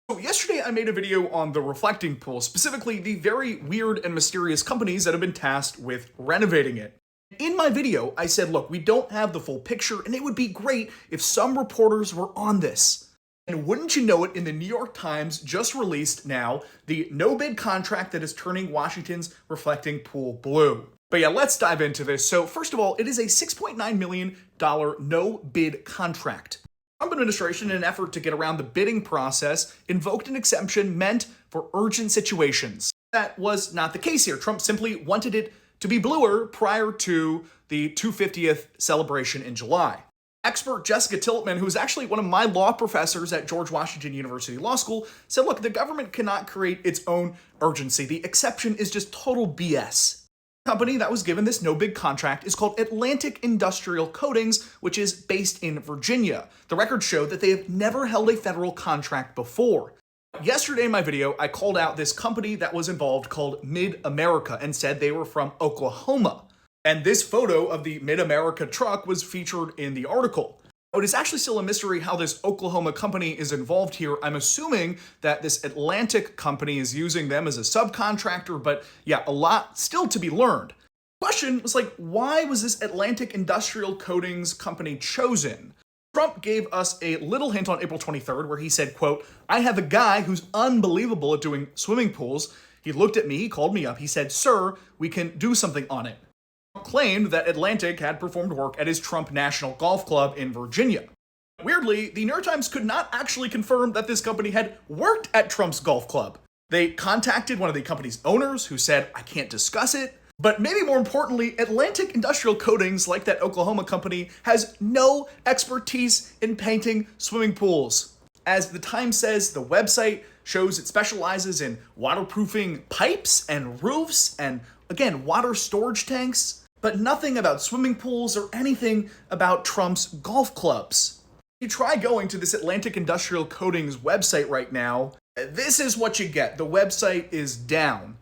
So yesterday I made a video on the reflecting pool, specifically the very weird and mysterious companies that have been tasked with renovating it. In my video, I said, look, we don't have the full picture, and it would be great if some reporters were on this. And wouldn't you know it, in the New York Times just released now the no-bid contract that is turning Washington's reflecting pool blue. But yeah, let's dive into this. So first of all, it is a $6.9 million no-bid contract. The Trump administration, in an effort to get around the bidding process, invoked an exemption meant for urgent situations. That was not the case here. Trump simply wanted it to be bluer prior to the 250th celebration in July. Expert Jessica Tillotman, who is actually one of my law professors at George Washington University Law School, said, look, the government cannot create its own urgency. The exception is just total BS. The company that was given this no-bid contract is called Atlantic Industrial Coatings, which is based in Virginia. The records show that they have never held a federal contract before. Yesterday in my video, I called out this company that was involved called Mid-America and said they were from Oklahoma. And this photo of the Mid-America truck was featured in the article. It is actually still a mystery how this Oklahoma company is involved here. I'm assuming that this Atlantic company is using them as a subcontractor, but yeah, a lot still to be learned. The question was like, why was this Atlantic Industrial Coatings company chosen? Trump gave us a little hint on April 23rd where he said, quote, I have a guy who's unbelievable at doing swimming pools. He looked at me, he called me up, he said, sir, we can do something on it. Claimed that Atlantic had performed work at his Trump National Golf Club in Virginia. Weirdly, the New York Times could not actually confirm that this company had worked at Trump's golf club. They contacted one of the company's owners who said, I can't discuss it. But maybe more importantly, Atlantic Industrial Coatings, like that Oklahoma company, has no expertise in painting swimming pools. As the Times says, the website shows it specializes in waterproofing pipes and roofs and, again, water storage tanks, but nothing about swimming pools or anything about Trump's golf clubs. If you try going to this Atlantic Industrial Coatings website right now, this is what you get. The website is down.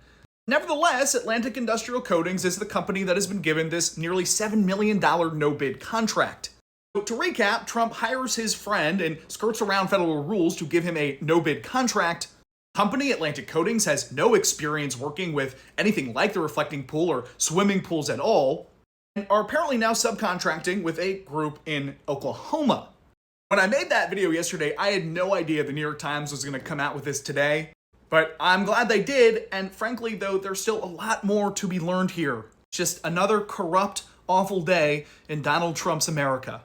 Nevertheless, Atlantic Industrial Coatings is the company that has been given this nearly $7 million no-bid contract. So to recap, Trump hires his friend and skirts around federal rules to give him a no-bid contract. Company Atlantic Coatings has no experience working with anything like the reflecting pool or swimming pools at all, and are apparently now subcontracting with a group in Oklahoma. When I made that video yesterday, I had no idea the New York Times was going to come out with this today, but I'm glad they did, and frankly, though, there's still a lot more to be learned here. Just another corrupt, awful day in Donald Trump's America.